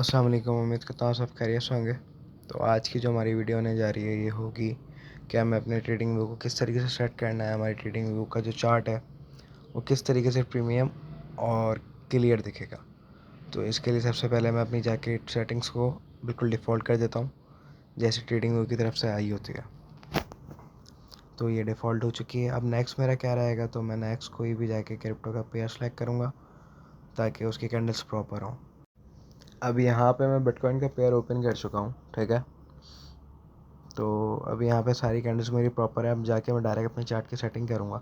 अस्सलाम वालेकुम। उम्मीद करता हूँ सब खैरियत से होंगे। तो आज की जो हमारी वीडियो होने जा रही है ये होगी कि हमें अपने ट्रेडिंग व्यू को किस तरीके से सेट करना है। हमारी ट्रेडिंग व्यू का जो चार्ट है वो किस तरीके से प्रीमियम और क्लियर दिखेगा। तो इसके लिए सबसे पहले मैं अपनी जाके सेटिंग्स को बिल्कुल डिफ़ॉल्ट कर देता हूँ जैसे ट्रेडिंग व्यू की तरफ से आई होती है। तो ये डिफ़ॉल्ट हो चुकी है। अब नेक्स्ट मेरा क्या रहेगा, तो मैं नेक्स्ट कोई भी जाके क्रिप्टो का पेयर सेलेक्ट करूँगा ताकि उसकी कैंडल्स प्रॉपर हों। अब यहाँ पे मैं बिटकॉइन का पेयर ओपन कर चुका हूँ, ठीक है। तो अब यहाँ पे सारी कैंडल्स मेरी प्रॉपर है। अब जाके मैं डायरेक्ट अपने चार्ट की सेटिंग करूँगा।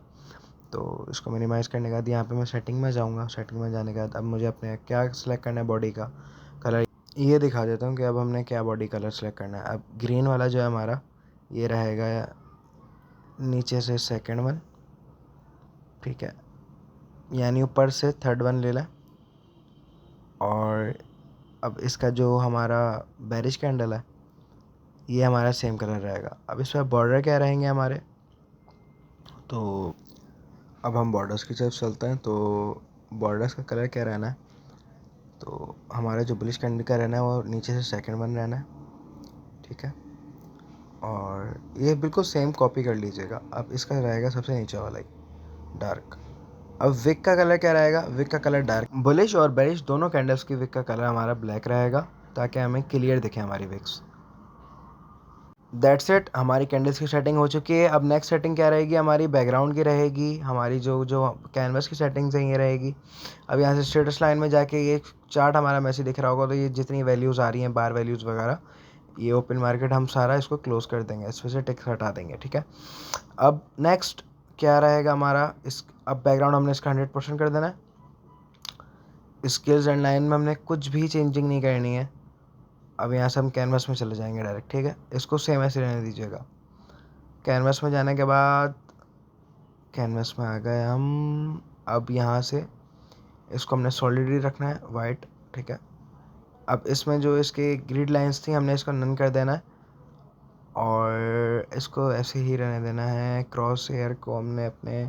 तो इसको मिनिमाइज़ करने के बाद यहाँ पे मैं सेटिंग में जाऊँगा। सेटिंग में जाने के बाद अब मुझे अपने क्या सिलेक्ट करना है, बॉडी का कलर ये दिखा देता हूँ कि अब हमने क्या बॉडी कलर सेलेक्ट करना है। अब ग्रीन वाला जो है हमारा ये रहेगा नीचे से सेकेंड वन, ठीक है, यानी ऊपर से थर्ड वन ले लें। और अब इसका जो हमारा बेरिश कैंडल है ये हमारा सेम कलर रहेगा। अब इस पर बॉर्डर क्या रहेंगे हमारे, तो अब हम बॉर्डर्स की तरफ चलते हैं। तो बॉर्डर्स का कलर क्या रहना है, तो हमारा जो बुलिश कैंडल का रहना है वो नीचे से सेकंड वन रहना है, ठीक है। और ये बिल्कुल सेम कॉपी कर लीजिएगा। अब इसका रहेगा सबसे नीचे वाला ही डार्क। अब विक का कलर क्या रहेगा, विक का कलर डार्क। बुलिश और बेरिश दोनों कैंडल्स की विक का कलर हमारा ब्लैक रहेगा ताकि हमें क्लियर दिखे हमारी विक्स। दैट्स इट, हमारी कैंडल्स की सेटिंग हो चुकी है। अब नेक्स्ट सेटिंग क्या रहेगी, हमारी बैकग्राउंड की रहेगी। हमारी जो जो कैनवस की सेटिंग्स है ये रहेगी। अब यहाँ से स्टेटस लाइन में जाके ये चार्ट हमारा मैसेज दिख रहा होगा, तो ये जितनी वैल्यूज़ आ रही हैं, बार वैल्यूज़ वगैरह, ये ओपन मार्केट हम सारा इसको क्लोज कर देंगे, इसमें से टिक्स हटा देंगे, ठीक है। अब नेक्स्ट क्या रहेगा हमारा, इस अब बैकग्राउंड हमने इसका 100% कर देना है। स्केल्स एंड लाइन में हमने कुछ भी चेंजिंग नहीं करनी है। अब यहाँ से हम कैनवस में चले जाएंगे डायरेक्ट, ठीक है। इसको सेम ऐसे रहने दीजिएगा। कैनवस में जाने के बाद कैनवस में आ गए हम। अब यहाँ से इसको हमने सॉलिड ही रखना है, वाइट, ठीक है। अब इसमें जो इसके ग्रिड लाइंस थी हमने इसको नन कर देना है और इसको ऐसे ही रहने देना है। क्रॉस हेयर को हमने अपने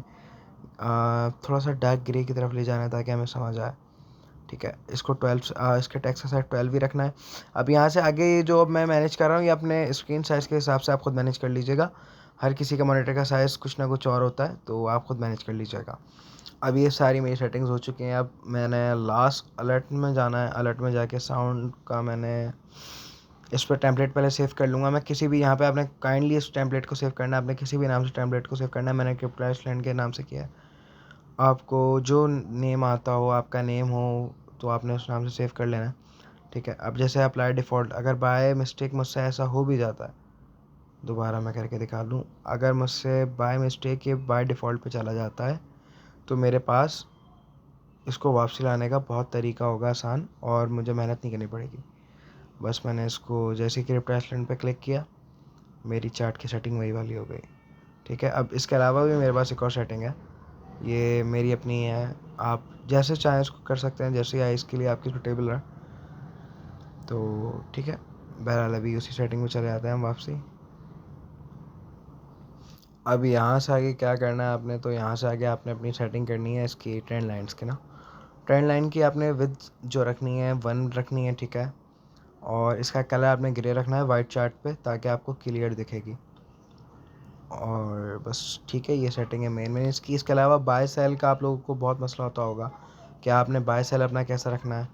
थोड़ा सा डार्क ग्रे की तरफ ले जाना है ताकि हमें समझ आए, ठीक है। इसको 12 इसके टेक्स्ट का साइज 12 ही रखना है। अब यहाँ से आगे ये जो अब मैं मैनेज कर रहा हूँ ये अपने स्क्रीन साइज़ के हिसाब से आप खुद मैनेज कर लीजिएगा। हर किसी का मॉनिटर का साइज़ कुछ ना कुछ और होता है, तो आप खुद मैनेज कर लीजिएगा। अब ये सारी मेरी सेटिंग्स हो चुकी हैं। अब मैंने लास्ट अलर्ट में जाना है। अलर्ट में जाके साउंड का मैंने इस पर टेम्पलेट पहले सेव कर लूँगा। मैं किसी भी यहाँ पे आपने काइंडली इस टेम्पलेट को सेव करना है, आपने किसी भी नाम से टेम्पलेट को सेव करना है। मैंने क्रिप्टो आइसलैंड के नाम से किया है। आपको जो नेम आता हो, आपका नेम हो, तो आपने उस नाम से सेव कर लेना है, ठीक है। अब जैसे अप्लाई डिफ़ॉल्ट, अगर बाय मिस्टेक मुझसे ऐसा हो भी जाता है, दोबारा मैं करके दिखा दूँ, अगर मुझसे बाय मिस्टेक ये बाय डिफ़ॉल्ट पे चला जाता है तो मेरे पास इसको वापसी लाने का बहुत तरीका होगा आसान, और मुझे मेहनत नहीं करनी पड़ेगी। बस मैंने इसको जैसे ही क्रिप्टो आइसलैंड पे क्लिक किया, मेरी चार्ट की सेटिंग वही वाली हो गई, ठीक है। अब इसके अलावा भी मेरे पास एक और सेटिंग है, ये मेरी अपनी है। आप जैसे चाहें इसको कर सकते हैं, जैसे या इसके लिए आपकी सुटेबल है, तो ठीक है। बहरहाल अभी उसी सेटिंग में चले जाते हैं हम वापसी। अब यहाँ से आगे क्या करना है आपने, तो यहाँ से आगे आपने अपनी सेटिंग करनी है इसकी ट्रेंड लाइन्स की ना। ट्रेंड लाइन की आपने विड्थ जो रखनी है 1 रखनी है, ठीक है। और इसका कलर आपने ग्रे रखना है वाइट चार्ट पे ताकि आपको क्लियर दिखेगी। और बस ठीक है, ये सेटिंग है मेन इसकी। इसके अलावा बाय सेल का आप लोगों को बहुत मसला होता होगा कि आपने बाय सेल अपना कैसा रखना है।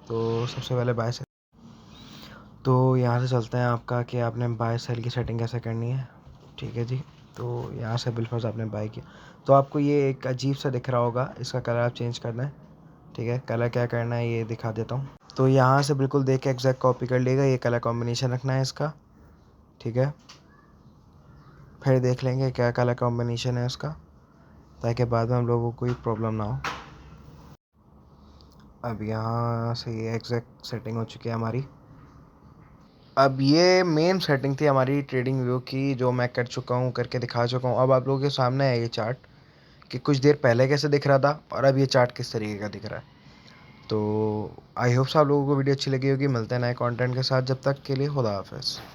तो सबसे पहले बाय सेल, तो यहाँ से चलते हैं आपका कि आपने बाय सेल की सेटिंग कैसे करनी है, ठीक है जी। तो यहाँ से बिलफर्ज आपने बाय किया तो आपको ये एक अजीब सा दिख रहा होगा, इसका कलर आप चेंज करना है, ठीक है। कलर क्या करना है ये दिखा देता हूँ। तो यहाँ से बिल्कुल देख के एग्जैक्ट कॉपी कर लेगा, ये कलर कॉम्बिनेशन रखना है इसका, ठीक है। फिर देख लेंगे क्या कलर कॉम्बिनेशन है उसका ताकि बाद में हम लोगों को कोई प्रॉब्लम ना हो। अब यहाँ से ये एग्जैक्ट सेटिंग हो चुकी है हमारी। अब ये मेन सेटिंग थी हमारी ट्रेडिंग व्यू की जो मैं कर चुका हूँ, करके दिखा चुका हूँ। अब आप लोगों के सामने है ये चार्ट कि कुछ देर पहले कैसे दिख रहा था और अब ये चार्ट किस तरीके का दिख रहा है। तो आई होप आप लोगों को वीडियो अच्छी लगी होगी। मिलते हैं नए कंटेंट के साथ, जब तक के लिए खुदा हाफिज़।